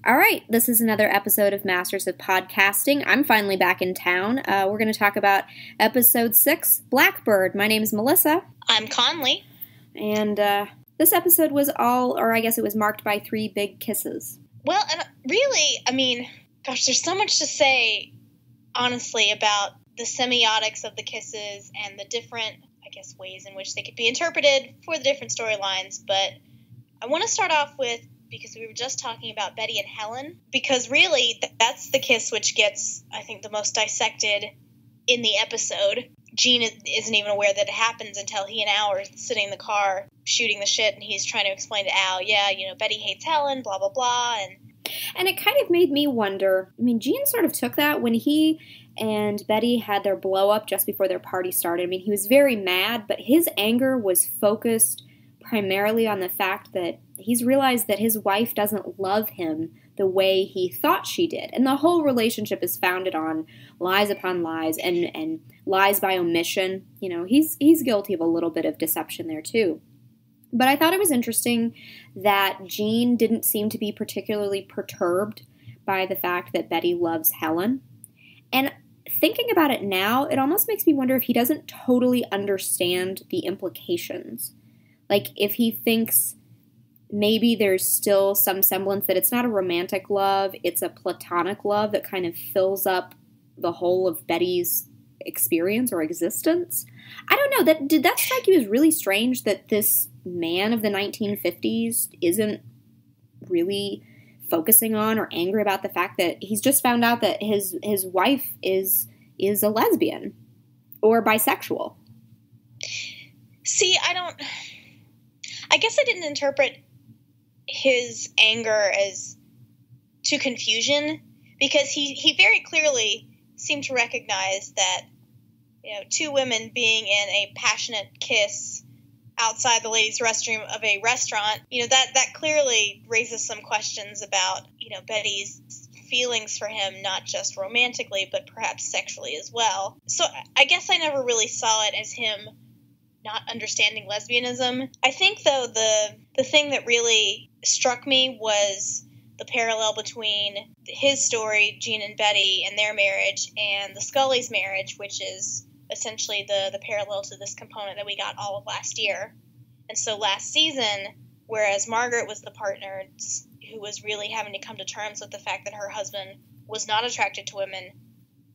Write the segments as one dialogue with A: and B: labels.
A: All right, this is another episode of Masters of Podcasting. I'm finally back in town. We're going to talk about episode 6, Blackbird. My name is Melissa.
B: I'm Conley.
A: And this episode was it was marked by 3 big kisses.
B: Well, and really, there's so much to say, honestly, about the semiotics of the kisses and the different, ways in which they could be interpreted for the different storylines. But I want to start off with, because we were just talking about Betty and Helen, because really that's the kiss which gets, I think, the most dissected in the episode. Gene isn't even aware that it happens until he and Al are sitting in the car shooting the shit, and he's trying to explain to Al, Betty hates Helen, blah, blah, blah.
A: And it kind of made me wonder, Gene sort of took that when he and Betty had their blow-up just before their party started. He was very mad, but his anger was focused primarily on the fact that he's realized that his wife doesn't love him the way he thought she did. And the whole relationship is founded on lies upon lies and lies by omission. He's guilty of a little bit of deception there too. But I thought it was interesting that Gene didn't seem to be particularly perturbed by the fact that Betty loves Helen. And thinking about it now, it almost makes me wonder if he doesn't totally understand the implications. Like, if he thinks maybe there's still some semblance that it's not a romantic love, it's a platonic love that kind of fills up the whole of Betty's experience or existence. I don't know. Did that strike you as really strange that this man of the 1950s isn't really focusing on or angry about the fact that he's just found out that his wife is a lesbian or bisexual?
B: See, I guess I didn't interpret his anger as to confusion, because he very clearly seemed to recognize that, 2 women being in a passionate kiss outside the ladies' restroom of a restaurant, that clearly raises some questions about, Betty's feelings for him, not just romantically, but perhaps sexually as well. So I guess I never really saw it as him not understanding lesbianism. I think, though, the thing that really struck me was the parallel between his story, Gene and Betty, and their marriage, and the Scullys' marriage, which is essentially the parallel to this component that we got all of last year. And so last season, whereas Margaret was the partner who was really having to come to terms with the fact that her husband was not attracted to women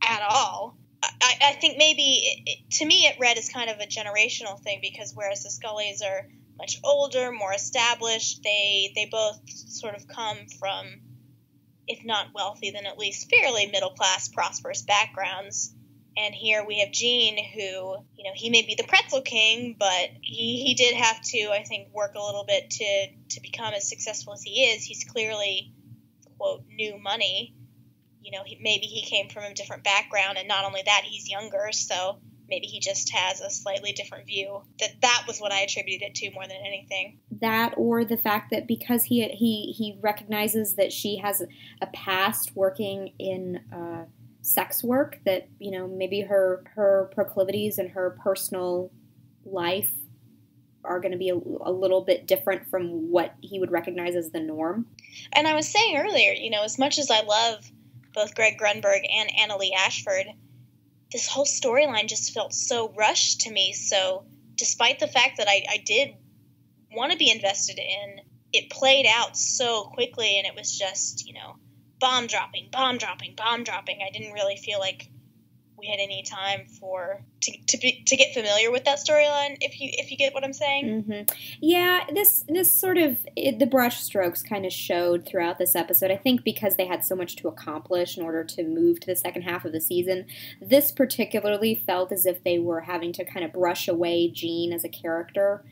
B: at all, I think maybe, to me, it read as kind of a generational thing, because whereas the Scullys are much older, more established, they both sort of come from, if not wealthy, then at least fairly middle-class, prosperous backgrounds. And here we have Gene, who, he may be the pretzel king, but he did have to, I think, work a little bit to become as successful as he is. He's clearly, quote, new money. Maybe he came from a different background, and not only that, he's younger, so maybe he just has a slightly different view. That was what I attributed it to more than anything.
A: That, or the fact that because he recognizes that she has a past working in sex work, that, maybe her proclivities and her personal life are going to be a little bit different from what he would recognize as the norm.
B: And I was saying earlier, as much as I love both Greg Grunberg and Annalee Ashford, this whole storyline just felt so rushed to me. So despite the fact that I did want to be invested in, it played out so quickly, and it was just, bomb dropping. I didn't really feel like we had any time to get familiar with that storyline, if you get what I'm saying.
A: Mm-hmm. Yeah, this sort of, the brush strokes kind of showed throughout this episode. I think because they had so much to accomplish in order to move to the second half of the season, this particularly felt as if they were having to kind of brush away Gene as a character,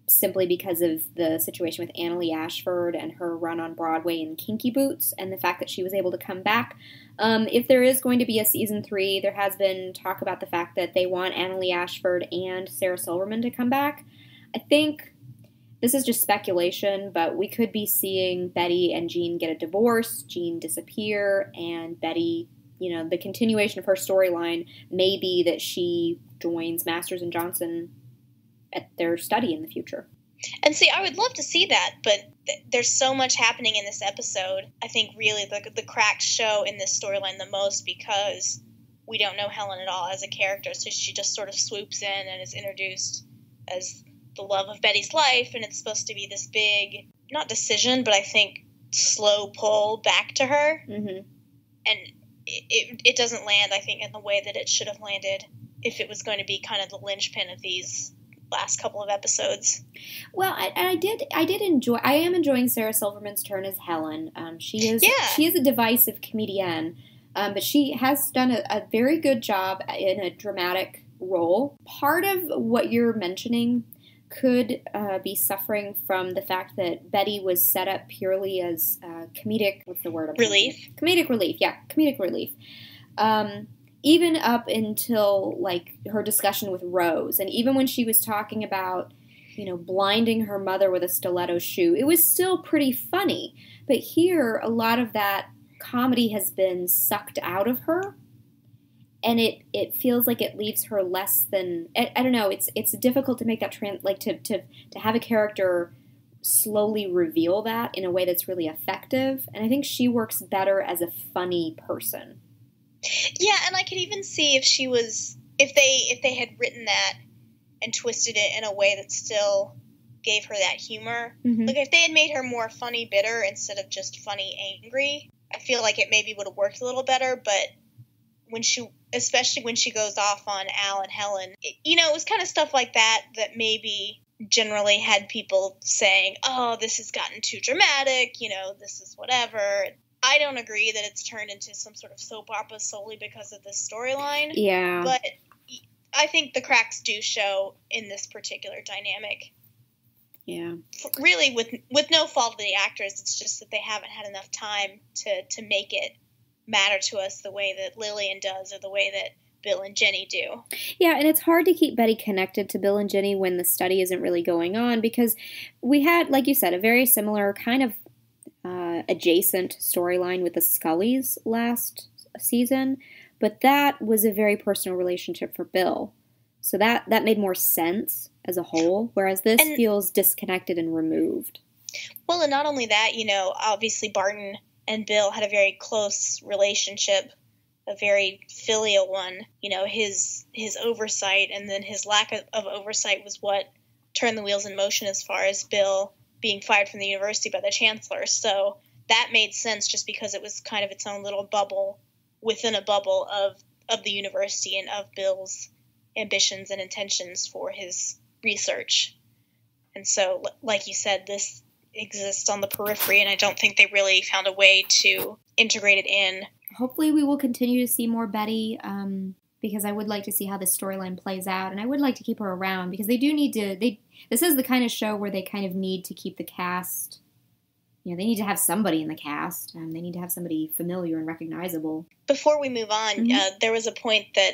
A: simply because of the situation with Annalee Ashford and her run on Broadway in Kinky Boots, and the fact that she was able to come back. If there is going to be a season 3, there has been talk about the fact that they want Annalee Ashford and Sarah Silverman to come back. I think this is just speculation, but we could be seeing Betty and Gene get a divorce, Gene disappear, and Betty, the continuation of her storyline may be that she joins Masters and Johnson at their study in the future.
B: And see, I would love to see that, but there's so much happening in this episode. I think really the cracks show in this storyline the most because we don't know Helen at all as a character, so she just sort of swoops in and is introduced as the love of Betty's life, and it's supposed to be this big, not decision, but I think slow pull back to her.
A: Mm-hmm.
B: And it doesn't land, I think, in the way that it should have landed if it was going to be kind of the linchpin of these last couple of episodes.
A: Well, I am enjoying Sarah Silverman's turn as Helen. She is a divisive comedienne, but she has done a very good job in a dramatic role. Part of what you're mentioning could be suffering from the fact that Betty was set up purely as comedic, what's the word?
B: Relief?
A: Comedic relief, yeah, comedic relief. Even up until, like, her discussion with Rose, and even when she was talking about, blinding her mother with a stiletto shoe, it was still pretty funny. But here, a lot of that comedy has been sucked out of her, and it feels like it leaves her less than, I don't know, it's difficult to make that, to have a character slowly reveal that in a way that's really effective, and I think she works better as a funny person.
B: Yeah, and I could even see if they had written that and twisted it in a way that still gave her that humor.
A: Mm-hmm.
B: Like, if they had made her more funny bitter instead of just funny angry, I feel like it maybe would have worked a little better, but especially when she goes off on Al and Helen, it was kind of stuff like that maybe generally had people saying, oh, this has gotten too dramatic, this is whatever. I don't agree that it's turned into some sort of soap opera solely because of this storyline.
A: Yeah.
B: But I think the cracks do show in this particular dynamic.
A: Yeah.
B: Really, with no fault of the actors, it's just that they haven't had enough time to make it matter to us the way that Lillian does or the way that Bill and Jenny do.
A: Yeah, and it's hard to keep Betty connected to Bill and Jenny when the study isn't really going on, because we had, like you said, a very similar kind of adjacent storyline with the Scullys last season, but that was a very personal relationship for Bill. So that made more sense as a whole, whereas this feels disconnected and removed.
B: Well, and not only that, obviously Barton and Bill had a very close relationship, a very filial one. His oversight and then his lack of oversight was what turned the wheels in motion as far as Bill being fired from the university by the chancellor. So that made sense just because it was kind of its own little bubble within a bubble of the university and of Bill's ambitions and intentions for his research. And so, like you said, this exists on the periphery, and I don't think they really found a way to integrate it in.
A: Hopefully we will continue to see more Betty, because I would like to see how this storyline plays out, and I would like to keep her around, because they do need to, this is the kind of show where they kind of need to keep the cast, they need to have somebody in the cast, they need to have somebody familiar and recognizable.
B: Before we move on,
A: Mm-hmm.
B: There was a point that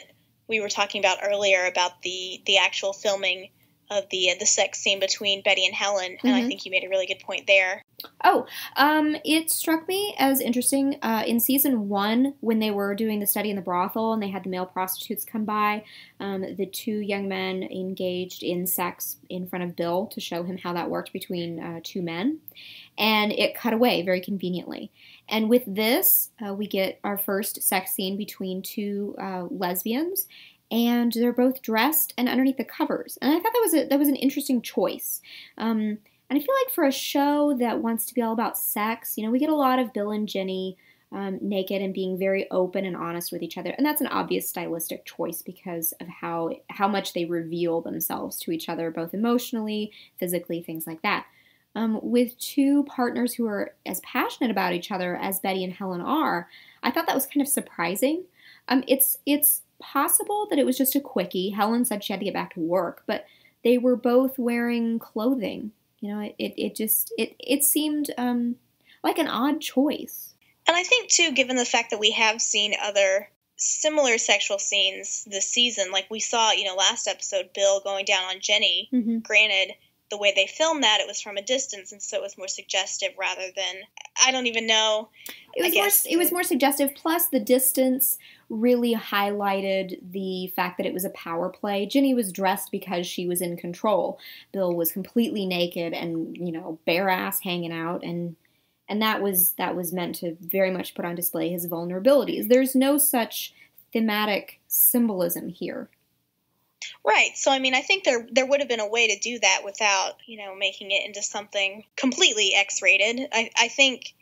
B: we were talking about earlier about the actual filming of the sex scene between Betty and Helen, and I think you made a really good point there.
A: Oh, it struck me as interesting in season 1 when they were doing the study in the brothel and they had the male prostitutes come by. The two young men engaged in sex in front of Bill to show him how that worked between two men, and it cut away very conveniently. And with this, we get our first sex scene between two lesbians. And they're both dressed and underneath the covers. And I thought that was an interesting choice. And I feel like for a show that wants to be all about sex, we get a lot of Bill and Jenny naked and being very open and honest with each other. And that's an obvious stylistic choice because of how much they reveal themselves to each other, both emotionally, physically, things like that. With two partners who are as passionate about each other as Betty and Helen are, I thought that was kind of surprising. It's possible that it was just a quickie. Helen said she had to get back to work, but they were both wearing clothing. It seemed like an odd choice.
B: And I think, too, given the fact that we have seen other similar sexual scenes this season, like we saw, last episode, Bill going down on Jenny.
A: Mm-hmm.
B: Granted, the way they filmed that, it was from a distance, and so it was more suggestive rather than, I don't even know.
A: It was more suggestive, plus the distance really highlighted the fact that it was a power play. Ginny was dressed because she was in control. Bill was completely naked and, bare ass hanging out, and that was meant to very much put on display his vulnerabilities. There's no such thematic symbolism here.
B: Right. So, I mean, I think there would have been a way to do that without, making it into something completely X-rated. I think,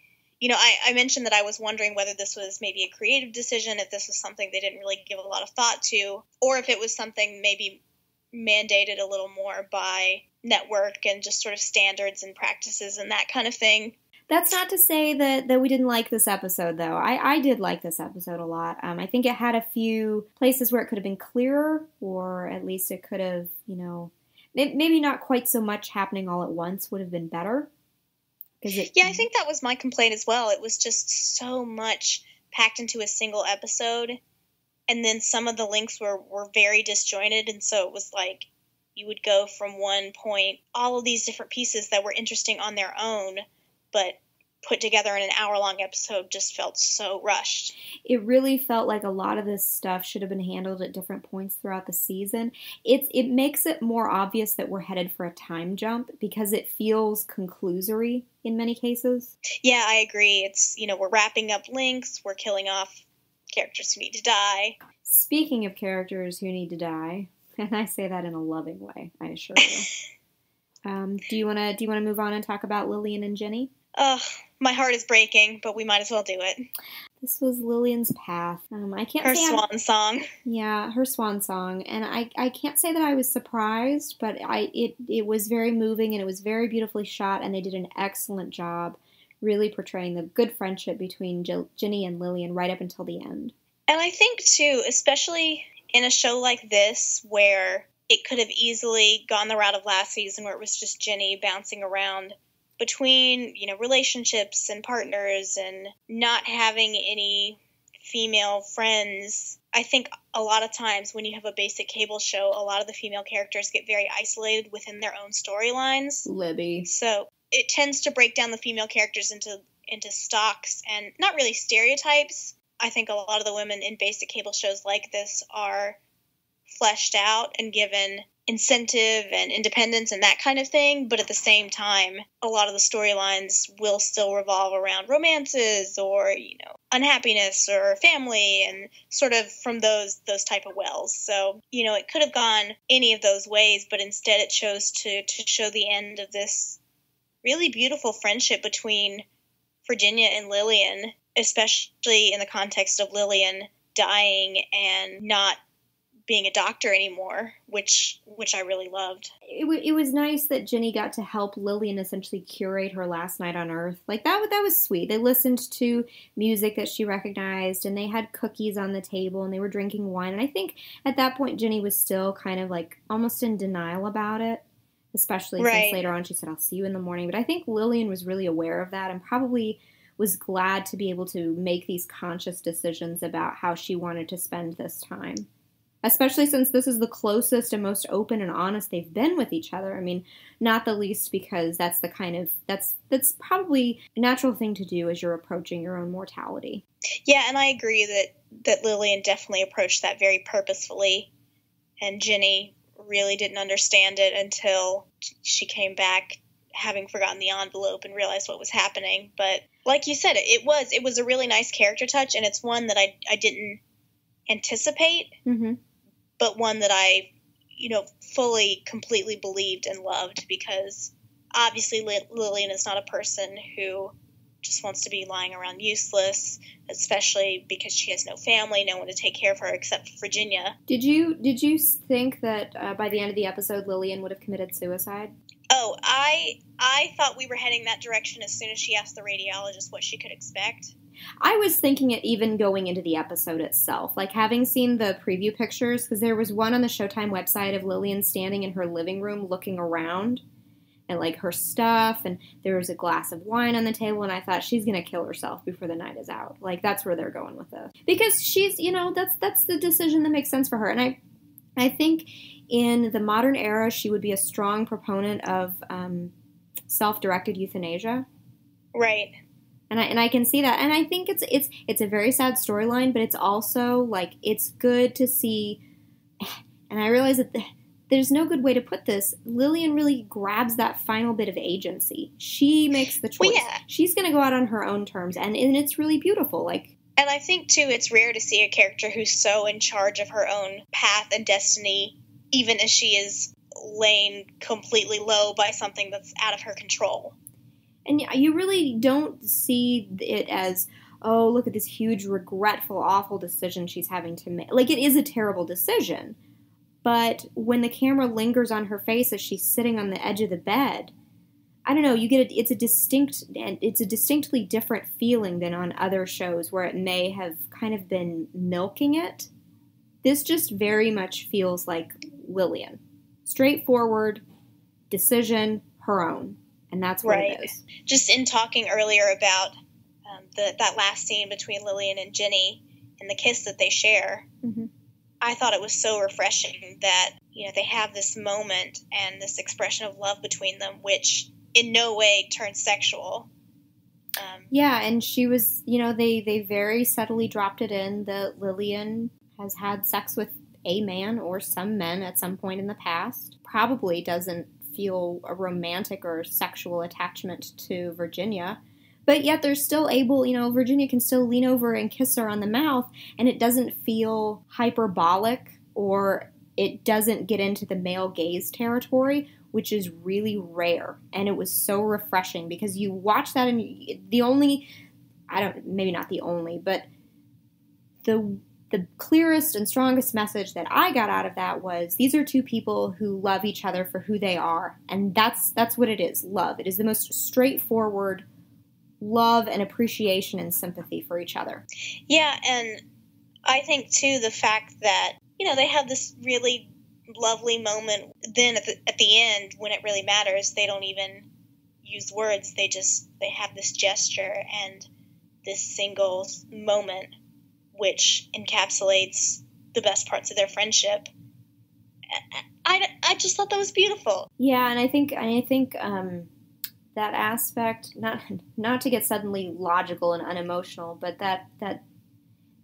B: I mentioned that I was wondering whether this was maybe a creative decision, if this was something they didn't really give a lot of thought to, or if it was something maybe mandated a little more by network and just sort of standards and practices and that kind of thing.
A: That's not to say that we didn't like this episode, though. I did like this episode a lot. I think it had a few places where it could have been clearer, or at least it could have, maybe not quite so much happening all at once would have been better.
B: I think that was my complaint as well. It was just so much packed into a single episode, and then some of the links were very disjointed, and so it was like you would go from one point, all of these different pieces that were interesting on their own, but put together in an hour-long episode just felt so rushed.
A: It really felt like a lot of this stuff should have been handled at different points throughout the season. It makes it more obvious that we're headed for a time jump because it feels conclusory in many cases.
B: Yeah, I agree. It's, we're wrapping up links, we're killing off characters who need to die.
A: Speaking of characters who need to die, and I say that in a loving way, I assure you. Do you want to move on and talk about Lillian and Ginny?
B: Ugh, my heart is breaking, but we might as well do it.
A: This was Lillian's path. I can't
B: her
A: say
B: swan song.
A: Yeah, her swan song, and I can't say that I was surprised, but it was very moving and it was very beautifully shot, and they did an excellent job, really portraying the good friendship between Ginny and Lillian right up until the end.
B: And I think too, especially in a show like this, where it could have easily gone the route of last season, where it was just Ginny bouncing around between, relationships and partners and not having any female friends. I think a lot of times when you have a basic cable show, a lot of the female characters get very isolated within their own storylines.
A: Libby.
B: So it tends to break down the female characters into stocks and not really stereotypes. I think a lot of the women in basic cable shows like this are fleshed out and given incentive and independence and that kind of thing, but at the same time, a lot of the storylines will still revolve around romances or, unhappiness or family and sort of from those type of wells. So, it could have gone any of those ways, but instead it chose to show the end of this really beautiful friendship between Virginia and Lillian, especially in the context of Lillian dying and not being a doctor anymore, which I really loved.
A: It was nice that Ginny got to help Lillian essentially curate her last night on Earth. Like, that was sweet. They listened to music that she recognized, and they had cookies on the table, and they were drinking wine. And I think at that point, Ginny was still kind of like almost in denial about it, especially since later on she said, "I'll see you in the morning." But I think Lillian was really aware of that and probably was glad to be able to make these conscious decisions about how she wanted to spend this time. Especially since this is the closest and most open and honest they've been with each other. I mean, not the least because that's the kind of, that's probably a natural thing to do as you're approaching your own mortality.
B: Yeah, and I agree that Lillian definitely approached that very purposefully, and Ginny really didn't understand it until she came back having forgotten the envelope and realized what was happening. But like you said, it was a really nice character touch, and it's one that I didn't anticipate. Mm-hmm. But one that I, fully, completely believed and loved, because obviously Lillian is not a person who just wants to be lying around useless, especially because she has no family, no one to take care of her except for Virginia.
A: Did you think that by the end of the episode Lillian would have committed suicide?
B: Oh, I thought we were heading that direction as soon as she asked the radiologist what she could expect.
A: I was thinking it even going into the episode itself, like having seen the preview pictures, because there was one on the Showtime website of Lillian standing in her living room looking around and like her stuff, and there was a glass of wine on the table, and I thought she's going to kill herself before the night is out. Like, that's where they're going with this. Because she's, that's the decision that makes sense for her. And I think in the modern era, she would be a strong proponent of self-directed euthanasia.
B: Right.
A: And I can see that. And I think it's a very sad storyline, but it's also, like, it's good to see, and I realize that there's no good way to put this. Lillian really grabs that final bit of agency. She makes the choice.
B: Well, yeah.
A: She's going to go out on her own terms, and it's really beautiful. Like,
B: and I think, too, it's rare to see a character who's so in charge of her own path and destiny, even as she is laying completely low by something that's out of her control.
A: And you really don't see it as, oh, look at this huge, regretful, awful decision she's having to make. Like, it is a terrible decision. But when the camera lingers on her face as she's sitting on the edge of the bed, I don't know, you get it's a distinctly different feeling than on other shows where it may have kind of been milking it. This just very much feels like Lillian. Straightforward, decision, her own. And that's what it is.
B: Just in talking earlier about that last scene between Lillian and Ginny and the kiss that they share,
A: mm-hmm.
B: I thought it was so refreshing that, you know, they have this moment and this expression of love between them, which in no way turns sexual.
A: Yeah, and she was, you know, they very subtly dropped it in that Lillian has had sex with a man or some men at some point in the past. Probably doesn't feel a romantic or sexual attachment to Virginia, but yet they're still able, you know, Virginia can still lean over and kiss her on the mouth, and it doesn't feel hyperbolic, or it doesn't get into the male gaze territory, which is really rare. And it was so refreshing because you watch that, and maybe not the only, but the clearest and strongest message that I got out of that was these are two people who love each other for who they are. And that's what it is, love. It is the most straightforward love and appreciation and sympathy for each other.
B: Yeah, and I think, too, the fact that, you know, they have this really lovely moment. Then at the end, when it really matters, they don't even use words. They have this gesture and this single moment which encapsulates the best parts of their friendship. I just thought that was beautiful.
A: Yeah, and I think that aspect, not to get suddenly logical and unemotional, but that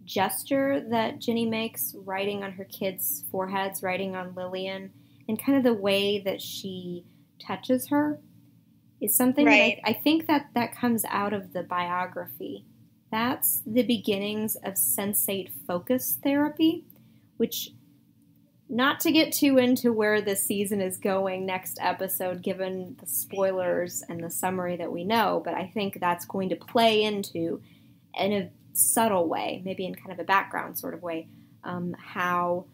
A: gesture that Ginny makes, writing on her kids' foreheads, writing on Lillian, and kind of the way that she touches her, is something that I think that comes out of the biography. That's the beginnings of sensate focus therapy, which, not to get too into where the season is going next episode, given the spoilers and the summary that we know, but I think that's going to play into, in a subtle way, maybe in kind of a background sort of way, how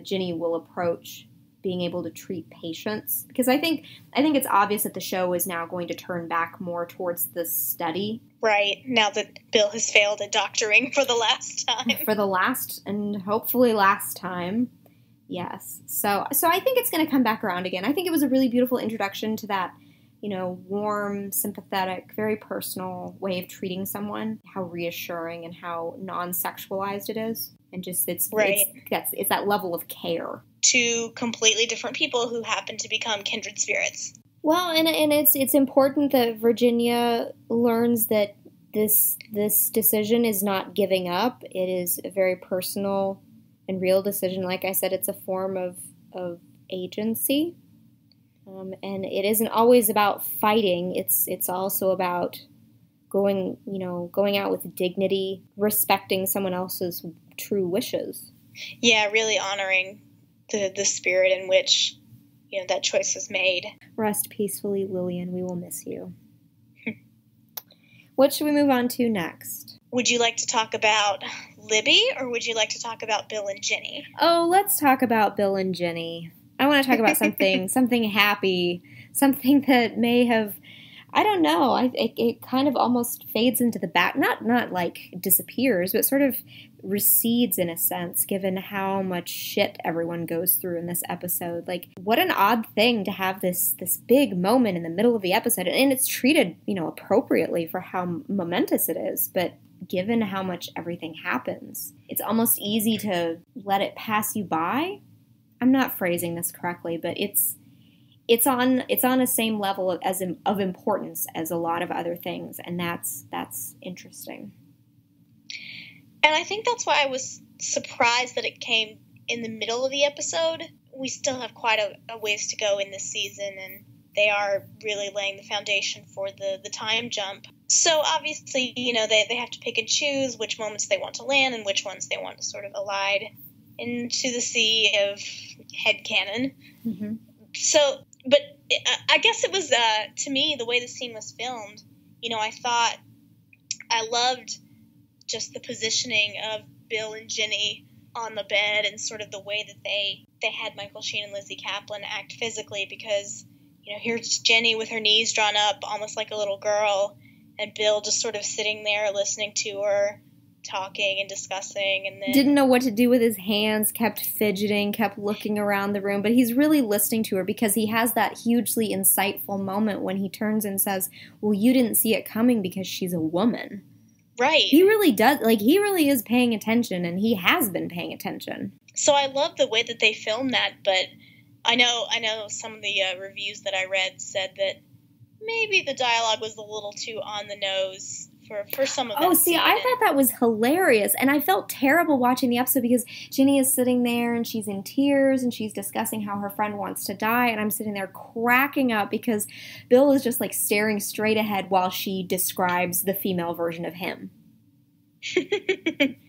A: Ginny will approach being able to treat patients. Because I think it's obvious that the show is now going to turn back more towards the study.
B: Right, now that Bill has failed at doctoring for the last time.
A: For the last, and hopefully last time. Yes. So I think it's going to come back around again. I think it was a really beautiful introduction to that, you know, warm, sympathetic, very personal way of treating someone. How reassuring and how non-sexualized it is. And just, it's that level of care.
B: Two completely different people who happen to become kindred spirits.
A: Well, and it's important that Virginia learns that this decision is not giving up. It is a very personal and real decision. Like I said, it's a form of agency, and it isn't always about fighting. It's also about going out with dignity, respecting someone else's true wishes.
B: Yeah, really honoring the spirit in which, you know, that choice was made.
A: Rest peacefully, Lillian. We will miss you. What should we move on to next?
B: Would you like to talk about Libby, or would you like to talk about Bill and Ginny?
A: Oh, let's talk about Bill and Ginny. I want to talk about something happy, something that may have, I don't know, it kind of almost fades into the back, not like disappears, but sort of recedes in a sense, given how much shit everyone goes through in this episode. Like, what an odd thing to have this big moment in the middle of the episode, and it's treated, you know, appropriately for how momentous it is, but given how much everything happens, it's almost easy to let it pass you by. I'm not phrasing this correctly, but it's on a same level of importance as a lot of other things, and that's interesting.
B: And I think that's why I was surprised that it came in the middle of the episode. We still have quite a ways to go in this season, and they are really laying the foundation for the time jump. So obviously, you know, they have to pick and choose which moments they want to land and which ones they want to sort of elide into the sea of headcanon.
A: Mm-hmm.
B: So, but I guess it was, to me, the way the scene was filmed, you know, I loved just the positioning of Bill and Ginny on the bed and sort of the way that they had Michael Sheen and Lizzie Kaplan act physically, because, you know, here's Jenny with her knees drawn up almost like a little girl, and Bill just sort of sitting there listening to her, talking and discussing, and then
A: didn't know what to do with his hands, kept fidgeting, kept looking around the room, but he's really listening to her because he has that hugely insightful moment when he turns and says, well, you didn't see it coming because she's a woman.
B: Right.
A: He really does, like, he really is paying attention, and he has been paying attention.
B: So I love the way that they filmed that, but I know some of the reviews that I read said that maybe the dialogue was a little too on the nose for some of that.
A: Oh, see, I thought that was hilarious, and I felt terrible watching the episode because Ginny is sitting there, and she's in tears, and she's discussing how her friend wants to die, and I'm sitting there cracking up because Bill is just, like, staring straight ahead while she describes the female version of him.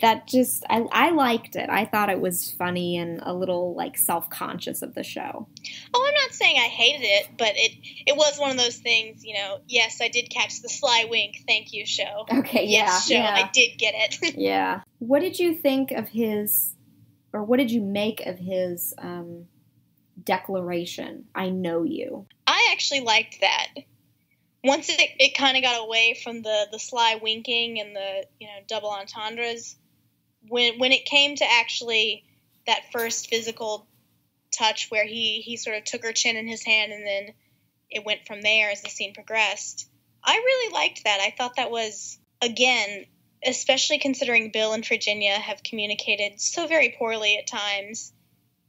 A: That just, I liked it. I thought it was funny and a little, like, self-conscious of the show.
B: Oh, I'm not saying I hated it, but it was one of those things, you know, yes, I did catch the sly wink, thank you, show.
A: Okay, yeah.
B: Yes, show,
A: yeah.
B: I did get it.
A: Yeah. What did you think of his, or what did you make of his declaration, I know you?
B: I actually liked that. Once it kind of got away from the sly winking and the, you know, double entendres, when it came to actually that first physical touch where he sort of took her chin in his hand and then it went from there as the scene progressed, I really liked that. I thought that was, again, especially considering Bill and Virginia have communicated so very poorly at times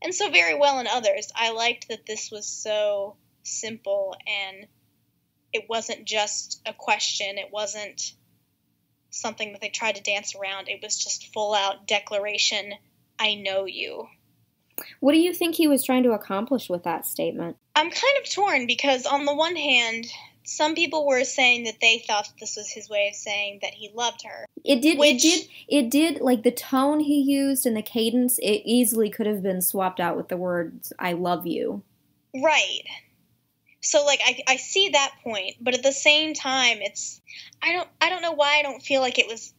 B: and so very well in others, I liked that this was so simple and it wasn't just a question. It wasn't something that they tried to dance around. It was just full-out declaration, I know you.
A: What do you think he was trying to accomplish with that statement?
B: I'm kind of torn because on the one hand, some people were saying that they thought this was his way of saying that he loved her.
A: It did, like the tone he used and the cadence, it easily could have been swapped out with the words, I love you.
B: Right. So, like, I see that point, but at the same time, it's, I don't know why I don't feel like it was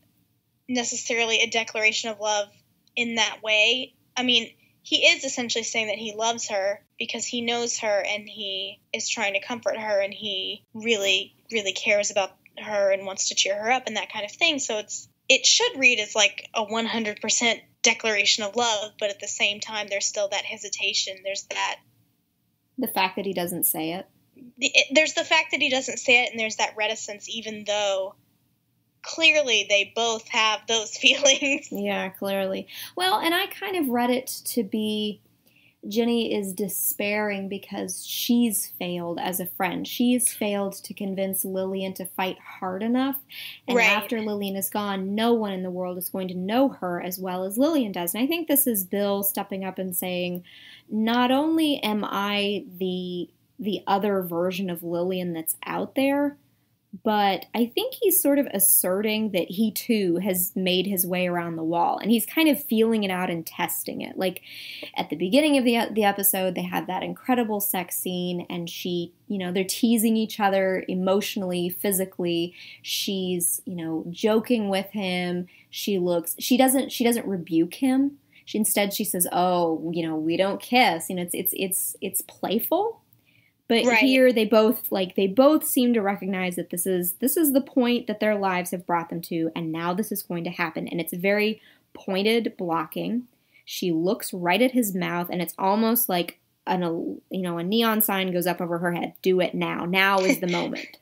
B: necessarily a declaration of love in that way. I mean, he is essentially saying that he loves her because he knows her and he is trying to comfort her and he really, really cares about her and wants to cheer her up and that kind of thing. So it should read as like a 100% declaration of love, but at the same time, there's still that hesitation. There's that.
A: The fact that he doesn't say it.
B: There's the fact that he doesn't say it, and there's that reticence, even though clearly they both have those feelings.
A: Yeah, clearly. Well, and I kind of read it to be Jenny is despairing because she's failed as a friend. She's failed to convince Lillian to fight hard enough. And
B: right.
A: After Lillian is gone, no one in the world is going to know her as well as Lillian does. And I think this is Bill stepping up and saying, not only am I the other version of Lillian that's out there, but I think he's sort of asserting that he too has made his way around the wall, and he's kind of feeling it out and testing it. Like at the beginning of the episode, they had that incredible sex scene, and she, you know, they're teasing each other emotionally, physically. She's, you know, joking with him. She doesn't rebuke him. Instead she says, "Oh, you know, we don't kiss." You know, it's playful. But right. Here they both seem to recognize that this is the point that their lives have brought them to, and now this is going to happen. And it's very pointed blocking. She looks right at his mouth, and it's almost like a neon sign goes up over her head. Do it now. Now is the moment.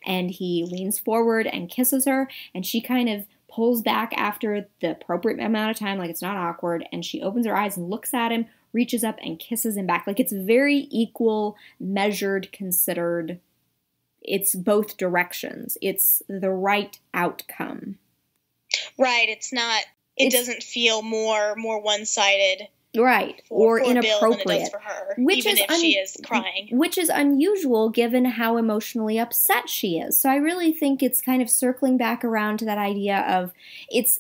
A: And he leans forward and kisses her, and she kind of pulls back after the appropriate amount of time, like it's not awkward, and she opens her eyes and looks at him reaches up and kisses him back. Like, it's very equal, measured, considered. It's both directions. It's the right outcome.
B: Right. It doesn't feel more one-sided.
A: Right. Or inappropriate.
B: Bill than it does for her, even if she is crying.
A: Which is unusual given how emotionally upset she is. So I really think it's kind of circling back around to that idea of it's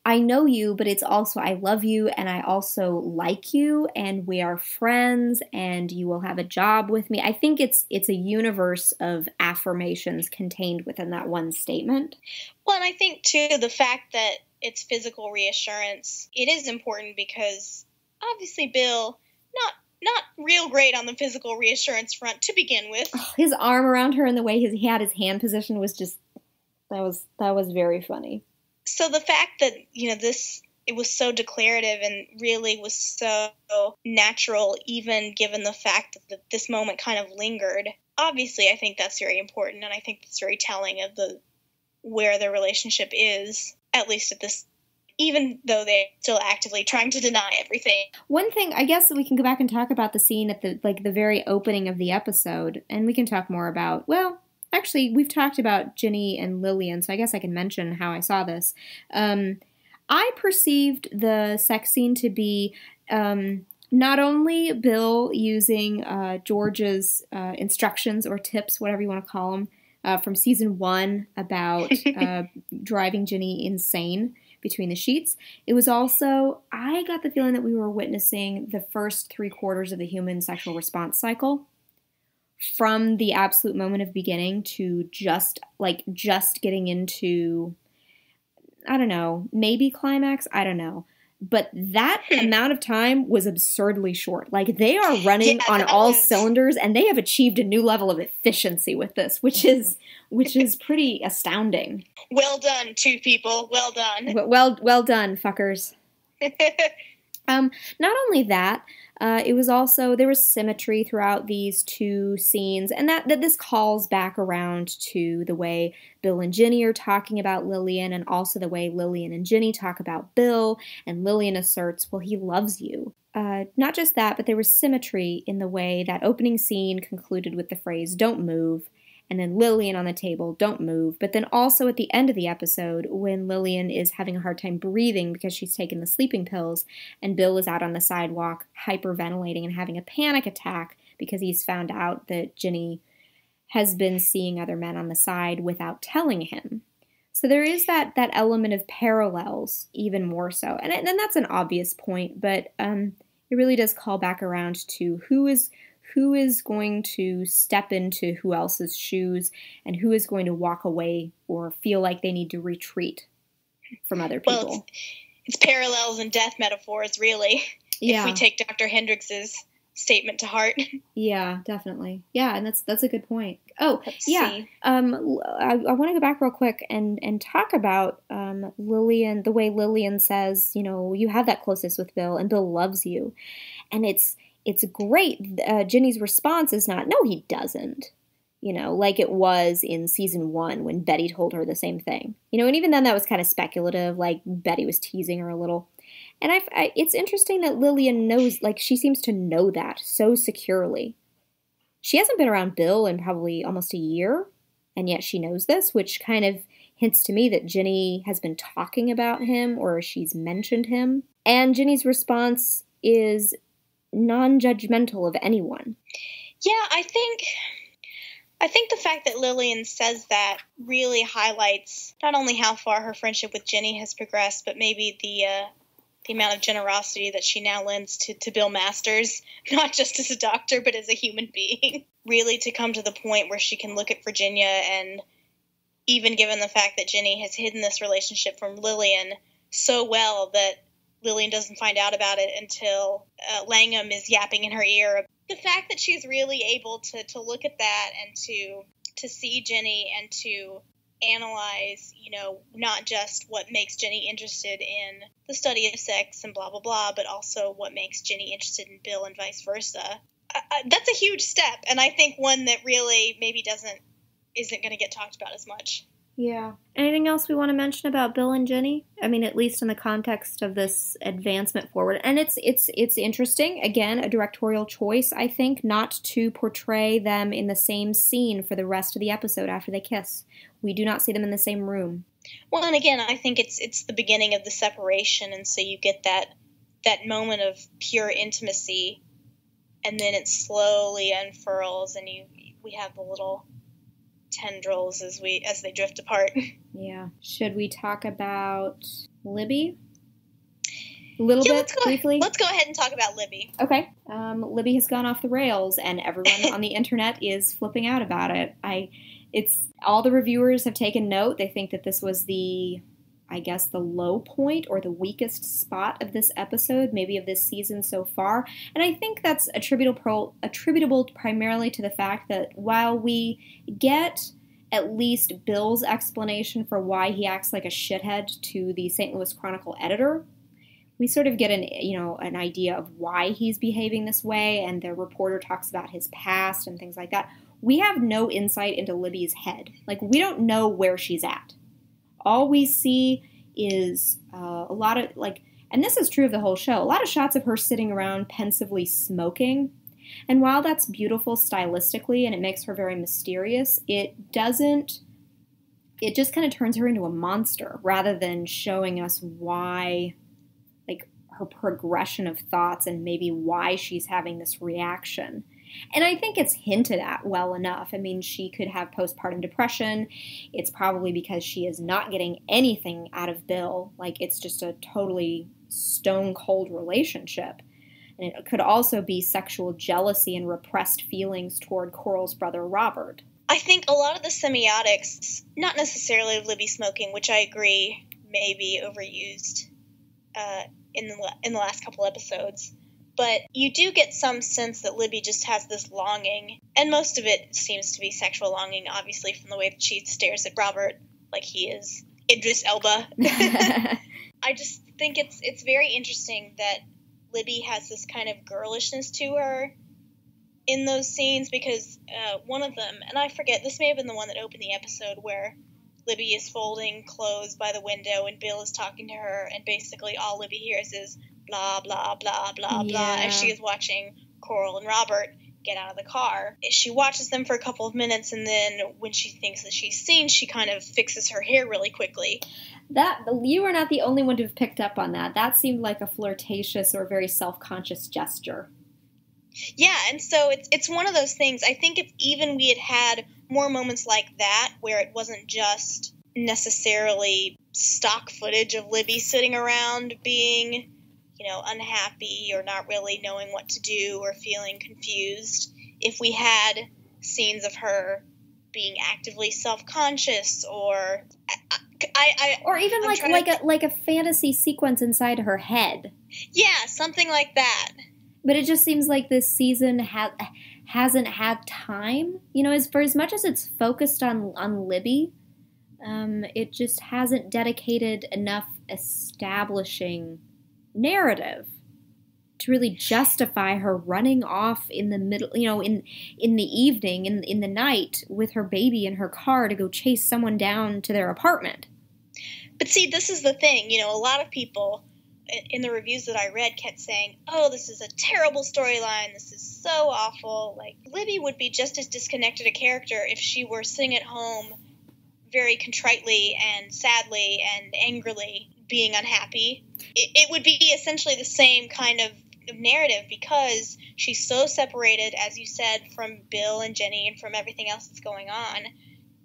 A: I know you, but it's also I love you and I also like you and we are friends and you will have a job with me. I think it's a universe of affirmations contained within that one statement.
B: Well, and I think, too, the fact that it's physical reassurance, it is important because obviously Bill, not real great on the physical reassurance front to begin with.
A: Oh, his arm around her and the way he had his hand position was just, that was very funny.
B: So the fact that, it was so declarative and really was so natural, even given the fact that this moment kind of lingered, obviously I think that's very important, and I think that's very telling of where their relationship is, at least at this, even though they're still actively trying to deny everything.
A: One thing, I guess we can go back and talk about the scene at the very opening of the episode, and we can talk more about, well, actually, we've talked about Ginny and Lillian, so I guess I can mention how I saw this. I perceived the sex scene to be not only Bill using George's instructions or tips, whatever you want to call them, from season 1 about driving Ginny insane between the sheets. It was also, I got the feeling that we were witnessing the first 3/4 of the human sexual response cycle. From the absolute moment of beginning to just getting into, I don't know, maybe climax, I don't know. But that amount of time was absurdly short. Like, they are running on all cylinders, and they have achieved a new level of efficiency with this, which is pretty astounding.
B: Well done, two people. Well done.
A: Well done, fuckers. Not only that, it was also, there was symmetry throughout these two scenes, and that this calls back around to the way Bill and Ginny are talking about Lillian, and also the way Lillian and Ginny talk about Bill, and Lillian asserts, well, he loves you. Not just that, but there was symmetry in the way that opening scene concluded with the phrase, don't move, and then Lillian on the table, don't move. But then also at the end of the episode, when Lillian is having a hard time breathing because she's taken the sleeping pills, and Bill is out on the sidewalk hyperventilating and having a panic attack because he's found out that Ginny has been seeing other men on the side without telling him. So there is that element of parallels, even more so. And that's an obvious point, but it really does call back around to who is going to step into who else's shoes and who is going to walk away or feel like they need to retreat from other people.
B: Well, it's parallels and death metaphors, really, if we take Dr. Hendrix's statement to heart.
A: Yeah, definitely. Yeah, and that's a good point. Oh,
B: Let's
A: yeah.
B: see.
A: I want to go back real quick and talk about Lillian, the way Lillian says, you have that closeness with Bill, and Bill loves you. And it's great. Ginny's response is not, no, he doesn't. Like it was in season 1 when Betty told her the same thing. And even then that was kind of speculative, like Betty was teasing her a little. And it's interesting that Lillian knows, like she seems to know that so securely. She hasn't been around Bill in probably almost a year, and yet she knows this, which kind of hints to me that Ginny has been talking about him or she's mentioned him. And Ginny's response is non-judgmental of anyone.
B: Yeah, I think the fact that Lillian says that really highlights not only how far her friendship with Ginny has progressed, but maybe the amount of generosity that she now lends to Bill Masters, not just as a doctor, but as a human being. Really to come to the point where she can look at Virginia, and even given the fact that Ginny has hidden this relationship from Lillian so well that Lillian doesn't find out about it until Langham is yapping in her ear. The fact that she's really able to look at that and to see Ginny and to analyze, not just what makes Ginny interested in the study of sex and blah, blah, blah, but also what makes Ginny interested in Bill and vice versa. That's a huge step, and I think one that really maybe isn't going to get talked about as much.
A: Yeah. Anything else we want to mention about Bill and Jenny? I mean, at least in the context of this advancement forward. And it's interesting, again, a directorial choice, I think, not to portray them in the same scene for the rest of the episode after they kiss. We do not see them in the same room.
B: Well, and again, I think it's the beginning of the separation, and so you get that moment of pure intimacy, and then it slowly unfurls, and we have the little tendrils as they drift apart.
A: Yeah. Should we talk about Libby? A little bit, briefly?
B: Let's go ahead and talk about Libby.
A: Okay. Libby has gone off the rails, and everyone on the internet is flipping out about it. All the reviewers have taken note. They think that this was the low point or the weakest spot of this episode, maybe of this season so far. And I think that's attributable primarily to the fact that while we get at least Bill's explanation for why he acts like a shithead to the St. Louis Chronicle editor, we sort of get an idea of why he's behaving this way, and the reporter talks about his past and things like that. We have no insight into Libby's head. Like, we don't know where she's at. All we see is a lot of, and this is true of the whole show, a lot of shots of her sitting around pensively smoking. And while that's beautiful stylistically and it makes her very mysterious, it just kind of turns her into a monster rather than showing us why, her progression of thoughts and maybe why she's having this reaction. And I think it's hinted at well enough. I mean, she could have postpartum depression. It's probably because she is not getting anything out of Bill. It's just a totally stone-cold relationship. And it could also be sexual jealousy and repressed feelings toward Coral's brother, Robert.
B: I think a lot of the semiotics, not necessarily of Libby smoking, which I agree may be overused in the last couple episodes, but you do get some sense that Libby just has this longing, and most of it seems to be sexual longing, obviously, from the way that she stares at Robert like he is Idris Elba. I just think it's very interesting that Libby has this kind of girlishness to her in those scenes, because one of them, and I forget, this may have been the one that opened the episode, where Libby is folding clothes by the window and Bill is talking to her, and basically all Libby hears is blah, blah, blah, blah, blah, as she is watching Coral and Robert get out of the car. She watches them for a couple of minutes, and then when she thinks that she's seen, she kind of fixes her hair really quickly.
A: You are not the only one to have picked up on that. That seemed like a flirtatious or very self-conscious gesture.
B: Yeah, and so it's one of those things. I think if even we had more moments like that, where it wasn't just necessarily stock footage of Libby sitting around being, unhappy or not really knowing what to do or feeling confused, if we had scenes of her being actively self-conscious or
A: even like a fantasy sequence inside her head.
B: Yeah, something like that.
A: But it just seems like this season hasn't had time. For as much as it's focused on Libby, it just hasn't dedicated enough establishing narrative to really justify her running off in the middle, in the evening, in the night, with her baby in her car to go chase someone down to their apartment.
B: But see, this is the thing. A lot of people in the reviews that I read kept saying, oh, this is a terrible storyline, this is so awful. Libby would be just as disconnected a character if she were sitting at home very contritely and sadly and angrily being unhappy. It would be essentially the same kind of narrative, because she's so separated, as you said, from Bill and Jenny and from everything else that's going on.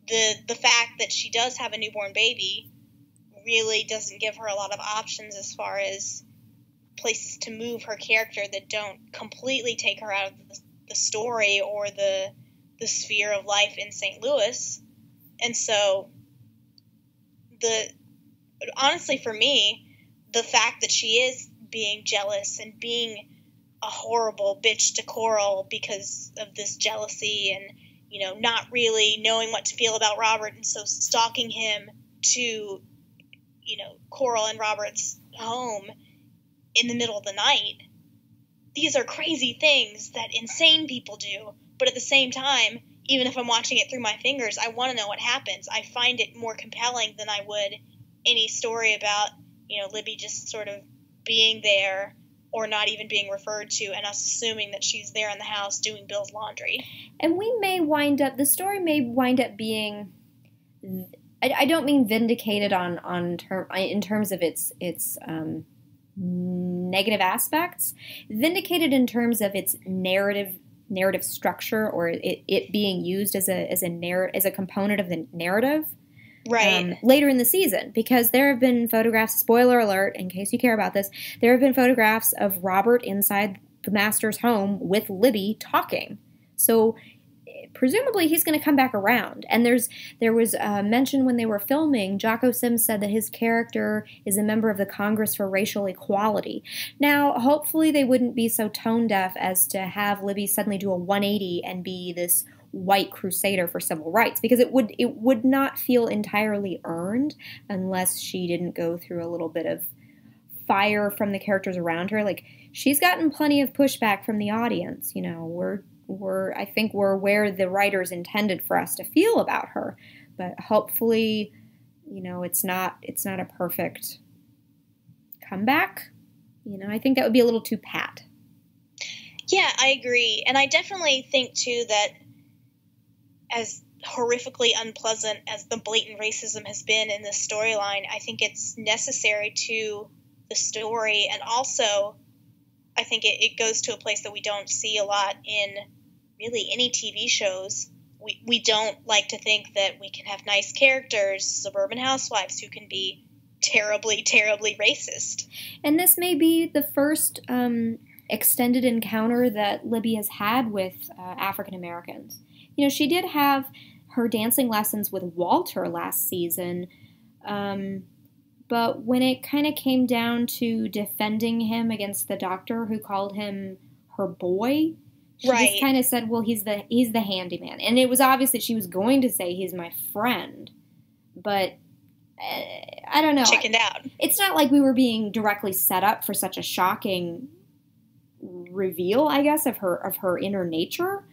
B: The fact that she does have a newborn baby really doesn't give her a lot of options as far as places to move her character that don't completely take her out of the story or the sphere of life in St. Louis. And so honestly for me, the fact that she is being jealous and being a horrible bitch to Coral because of this jealousy and, not really knowing what to feel about Robert, and so stalking him to, Coral and Robert's home in the middle of the night. These are crazy things that insane people do, but at the same time, even if I'm watching it through my fingers, I want to know what happens. I find it more compelling than I would any story about, Libby just sort of being there or not even being referred to, and us assuming that she's there in the house doing Bill's laundry.
A: And the story may wind up being, I don't mean vindicated in terms of its negative aspects, vindicated in terms of its narrative structure, or it being used as a component of the narrative.
B: Right.
A: Later in the season, because there have been photographs, spoiler alert, in case you care about this, there have been photographs of Robert inside the master's home with Libby talking. So presumably he's going to come back around. And there was a mention when they were filming, Jocko Sims said that his character is a member of the Congress for Racial Equality. Now, hopefully they wouldn't be so tone deaf as to have Libby suddenly do a 180 and be this white crusader for civil rights, because it would not feel entirely earned unless she didn't go through a little bit of fire from the characters around her. Like, she's gotten plenty of pushback from the audience. I think we're where the writers intended for us to feel about her, but hopefully, it's not a perfect comeback. I think that would be a little too pat.
B: Yeah, I agree. And I definitely think too that as horrifically unpleasant as the blatant racism has been in this storyline, I think it's necessary to the story. And also, I think it goes to a place that we don't see a lot in really any TV shows. We don't like to think that we can have nice characters, suburban housewives who can be terribly, terribly racist.
A: And this may be the first extended encounter that Libby has had with African Americans. She did have her dancing lessons with Walter last season, but when it kind of came down to defending him against the doctor who called him her boy, she just kind of said, well, he's the handyman. And it was obvious that she was going to say he's my friend, but I don't know.
B: Chickened out.
A: It's not like we were being directly set up for such a shocking reveal, I guess, of her inner nature.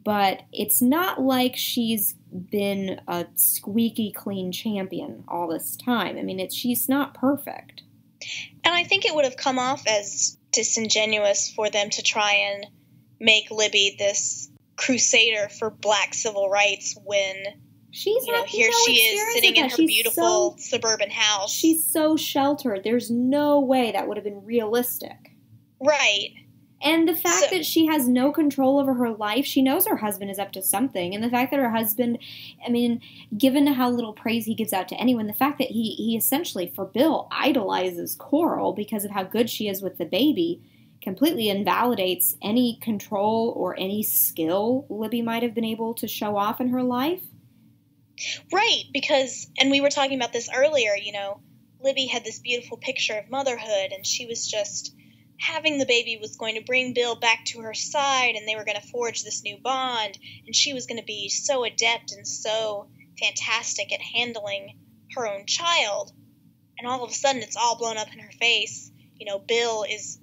A: But it's not like she's been a squeaky clean champion all this time. I mean, she's not perfect.
B: And I think it would have come off as disingenuous for them to try and make Libby this crusader for black civil rights when
A: she's
B: here she is sitting in her beautiful suburban house.
A: She's so sheltered. There's no way that would have been realistic.
B: Right.
A: And the fact that she has no control over her life, she knows her husband is up to something. And the fact that her husband, given how little praise he gives out to anyone, the fact that he essentially, for Bill, idolizes Coral because of how good she is with the baby, completely invalidates any control or any skill Libby might have been able to show off in her life.
B: Right, because, and we were talking about this earlier, Libby had this beautiful picture of motherhood, and she was just having the baby was going to bring Bill back to her side, and they were going to forge this new bond, and she was going to be so adept and so fantastic at handling her own child. And all of a sudden, it's all blown up in her face. Bill is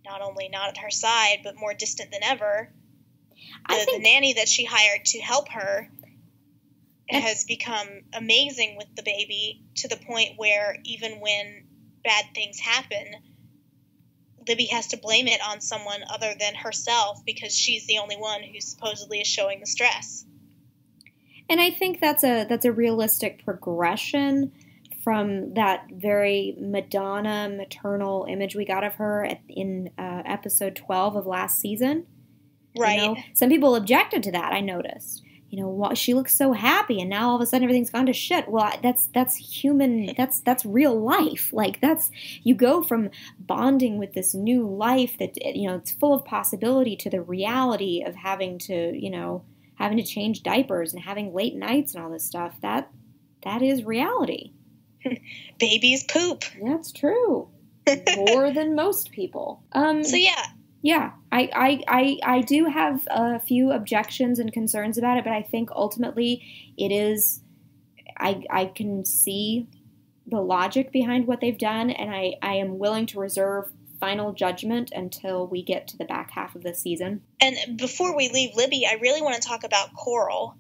B: not only not at her side, but more distant than ever. The nanny that she hired to help her has become amazing with the baby, to the point where even when bad things happen, Libby has to blame it on someone other than herself because she's the only one who supposedly is showing the stress.
A: And I think that's a realistic progression from that very Madonna maternal image we got of her in episode 12 of last season.
B: Right.
A: Some people objected to that, I noticed. She looks so happy, and now all of a sudden everything's gone to shit. Well, that's human. That's real life. Like, you go from bonding with this new life that it's full of possibility, to the reality of having to change diapers and having late nights and all this stuff. That is reality.
B: Babies poop.
A: That's true. More than most people.
B: So yeah.
A: Yeah, I do have a few objections and concerns about it, but I think ultimately it is, I can see the logic behind what they've done, and I am willing to reserve final judgment until we get to the back half of the season.
B: And before we leave Libby, I really want to talk about Coral,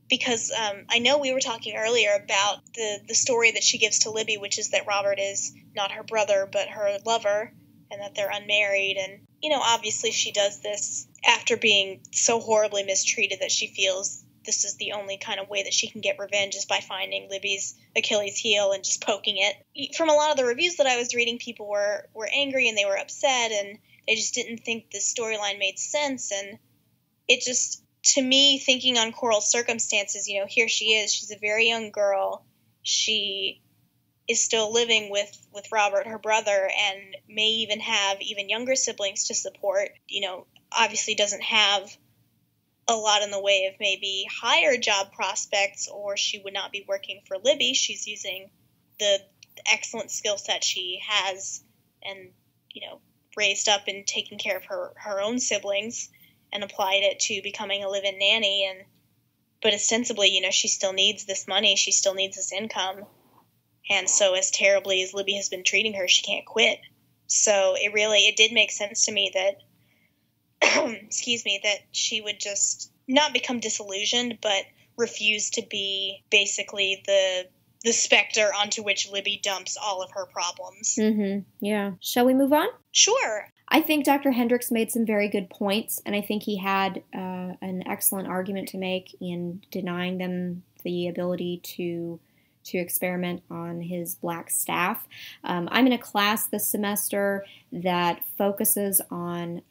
B: because I know we were talking earlier about the story that she gives to Libby, which is that Robert is not her brother, but her lover, and that they're unmarried. And, obviously she does this after being so horribly mistreated that she feels this is the only kind of way that she can get revenge, is by finding Libby's Achilles heel and just poking it. From a lot of the reviews that I was reading, people were angry and they were upset, and they just didn't think the storyline made sense. And it just, to me, thinking on Coral's circumstances, here she is. She's a very young girl. She is still living with Robert, her brother, and may even have even younger siblings to support. Obviously doesn't have a lot in the way of maybe higher job prospects, or she would not be working for Libby. She's using the excellent skill set she has and, raised up and taking care of her own siblings and applied it to becoming a live-in nanny. But ostensibly, she still needs this money. She still needs this income. And so as terribly as Libby has been treating her, she can't quit. So it did make sense to me that, that she would just not become disillusioned, but refuse to be basically the specter onto which Libby dumps all of her problems.
A: Mm-hmm. Yeah. Shall we move on?
B: Sure.
A: I think Dr. Hendricks made some very good points, and I think he had an excellent argument to make in denying them the ability to experiment on his black staff. I'm in a class this semester that focuses on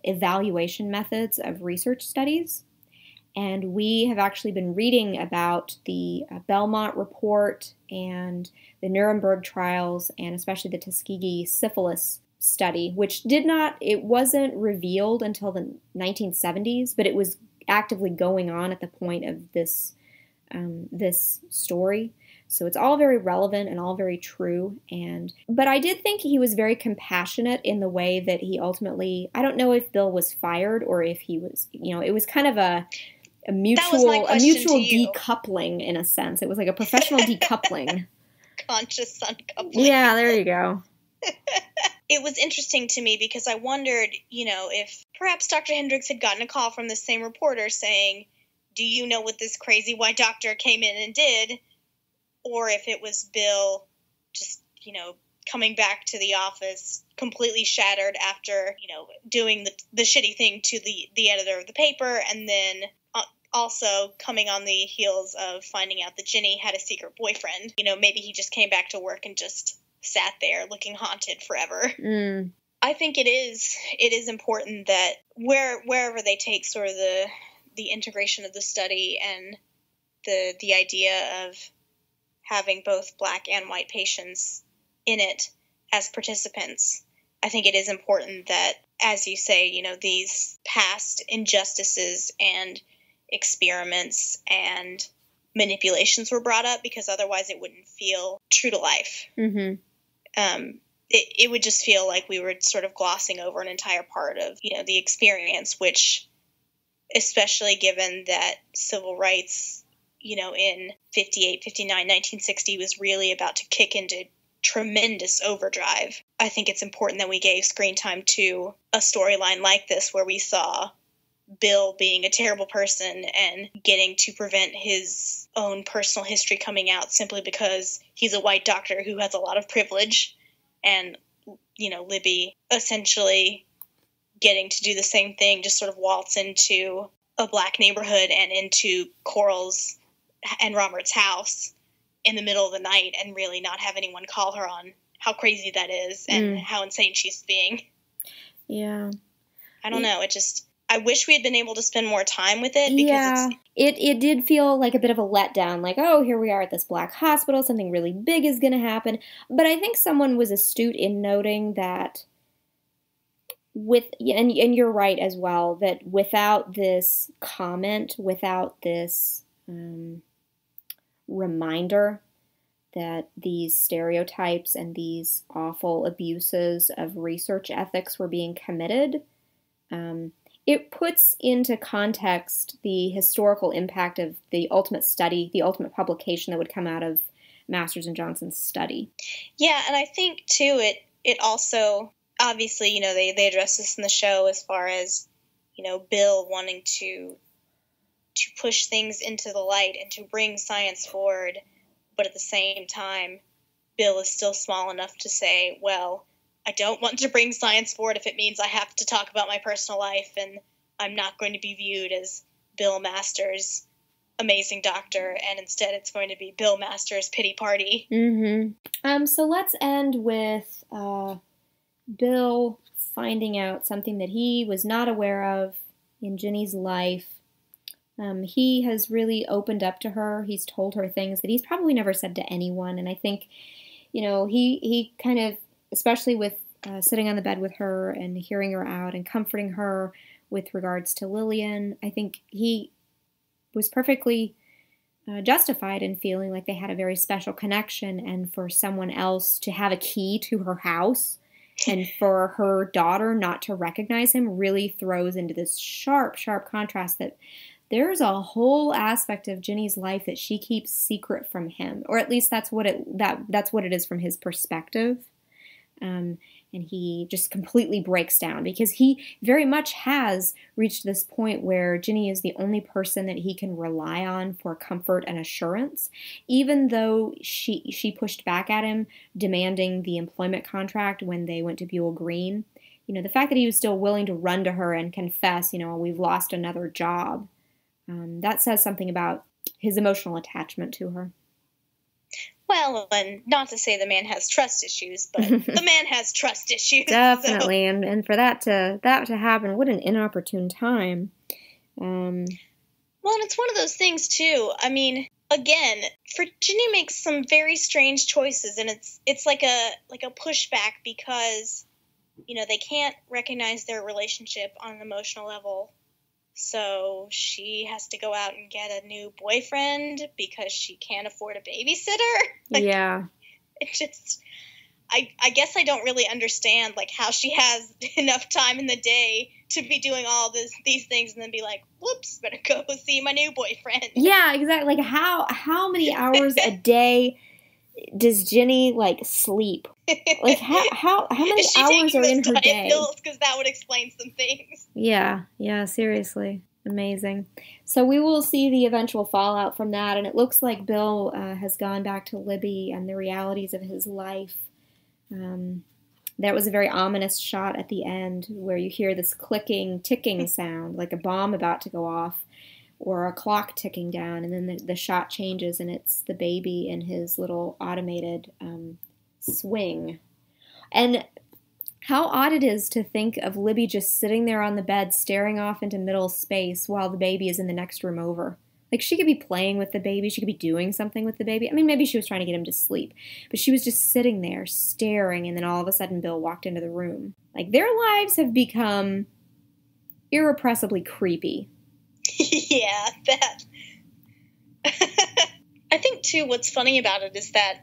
A: evaluation methods of research studies. And we have actually been reading about the Belmont report and the Nuremberg trials, and especially the Tuskegee syphilis study, which it wasn't revealed until the 1970s, but it was actively going on at the point of this story. So it's all very relevant and all very true. But I did think he was very compassionate in the way that he ultimately, I don't know if Bill was fired or if he was, it was kind of a mutual decoupling in a sense. It was like a professional decoupling.
B: Conscious uncoupling.
A: Yeah, there you go.
B: It was interesting to me because I wondered, if perhaps Dr. Hendricks had gotten a call from the same reporter saying, do you know what this crazy white doctor came in and did? Or if it was Bill just, coming back to the office completely shattered after, doing the shitty thing to the editor of the paper, and then also coming on the heels of finding out that Ginny had a secret boyfriend. Maybe he just came back to work and just sat there looking haunted forever.
A: Mm.
B: I think it is important that wherever they take sort of the integration of the study and the idea of having both black and white patients in it as participants, I think it is important that, as you say, these past injustices and experiments and manipulations were brought up, because otherwise it wouldn't feel true to life.
A: Mm-hmm.
B: It would just feel like we were sort of glossing over an entire part of, the experience, which, especially given that civil rights, in 58, 59, 1960 was really about to kick into tremendous overdrive. I think it's important that we gave screen time to a storyline like this, where we saw Bill being a terrible person and getting to prevent his own personal history coming out simply because he's a white doctor who has a lot of privilege, and, Libby essentially getting to do the same thing, just sort of waltz into a black neighborhood and into Coral's and Robert's house in the middle of the night and really not have anyone call her on how crazy that is and how insane she's being.
A: Yeah.
B: I don't know. I wish we had been able to spend more time with it, because
A: it did feel like a bit of a letdown, like, oh, here we are at this black hospital, something really big is going to happen. But I think someone was astute in noting that and you're right as well, that without this comment, without this reminder that these stereotypes and these awful abuses of research ethics were being committed, it puts into context the historical impact of the ultimate study, the ultimate publication that would come out of Masters and Johnson's study.
B: Yeah, and I think, too, it also obviously, they address this in the show as far as, Bill wanting to push things into the light and to bring science forward, but at the same time, Bill is still small enough to say, well, I don't want to bring science forward if it means I have to talk about my personal life, and I'm not going to be viewed as Bill Masters' amazing doctor, and instead it's going to be Bill Masters' pity party.
A: So let's end with Bill finding out something that he was not aware of in Ginny's life. He has really opened up to her. He's told her things that he's probably never said to anyone. And I think, he kind of, especially with sitting on the bed with her and hearing her out and comforting her with regards to Lillian, I think he was perfectly justified in feeling like they had a very special connection, and for someone else to have a key to her house and for her daughter not to recognize him really throws into this sharp contrast that there's a whole aspect of Ginny's life that she keeps secret from him, or at least that's what it is from his perspective. And he just completely breaks down because he very much has reached this point where Ginny is the only person that he can rely on for comfort and assurance, even though she pushed back at him demanding the employment contract when they went to Buell Green. The fact that he was still willing to run to her and confess, we've lost another job. That says something about his emotional attachment to her.
B: Well, and not to say the man has trust issues, but the man has trust issues.
A: Definitely, so. and for that to happen, what an inopportune time.
B: Well, and it's one of those things too. I mean, again, Virginia makes some very strange choices, and it's like a pushback because they can't recognize their relationship on an emotional level. So she has to go out and get a new boyfriend because she can't afford a babysitter.
A: Yeah.
B: It just, I guess I don't really understand, how she has enough time in the day to be doing all these things and then be like, whoops, better go see my new boyfriend.
A: Yeah, exactly. How many hours a day does Ginny, sleep? How many hours are in her day?
B: Because that would explain some things.
A: Yeah, seriously. Amazing. So we will see the eventual fallout from that, and it looks like Bill has gone back to Libby and the realities of his life. There was a very ominous shot at the end where you hear this clicking, ticking sound, like a bomb about to go off, or a clock ticking down, and then the shot changes, and it's the baby in his little automated swing. And how odd it is to think of Libby just sitting there on the bed staring off into middle space while the baby is in the next room over. She could be playing with the baby, she could be doing something with the baby. I mean, maybe she was trying to get him to sleep, but she was just sitting there staring, and then all of a sudden Bill walked into the room. Their lives have become irrepressibly creepy.
B: Yeah, that. I think, too, what's funny about it is that,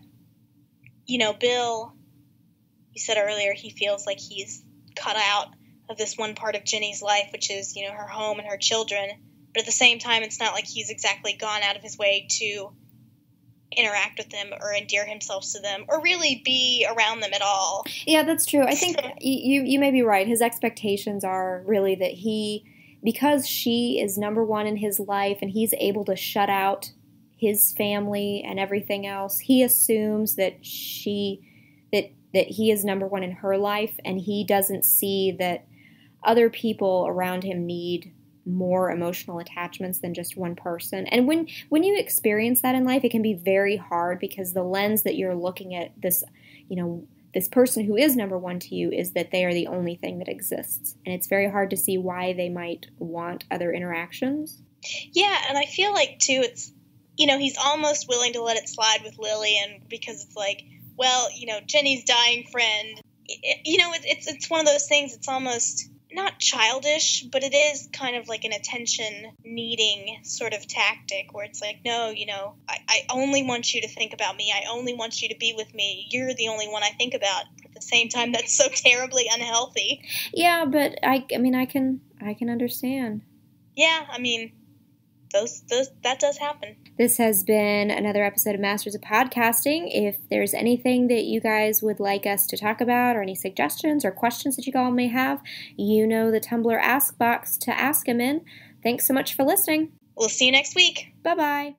B: Bill, you said earlier, he feels like he's cut out of this one part of Ginny's life, which is, her home and her children. But at the same time, it's not like he's exactly gone out of his way to interact with them or endear himself to them or really be around them at all.
A: Yeah, that's true. I think you may be right. His expectations are really that because she is number one in his life and he's able to shut out his family and everything else, he assumes that that he is number one in her life, and he doesn't see that other people around him need more emotional attachments than just one person. And when you experience that in life, it can be very hard because the lens that you're looking at this, this person who is number one to you is that they are the only thing that exists. And it's very hard to see why they might want other interactions.
B: Yeah, and I feel like, too, it's, he's almost willing to let it slide with Lillian because it's like, well, Jenny's dying friend. It's one of those things, it's almost not childish, but it is kind of like an attention-needing sort of tactic where it's like, no, I only want you to think about me. I only want you to be with me. You're the only one I think about. At the same time, that's so terribly unhealthy.
A: Yeah, but I mean, I can understand.
B: Yeah, I mean, that does happen.
A: This has been another episode of Masters of Podcasting. If there's anything that you guys would like us to talk about, or any suggestions or questions that you all may have, you know the Tumblr Ask box to ask them in. Thanks so much for listening.
B: We'll see you next week.
A: Bye-bye.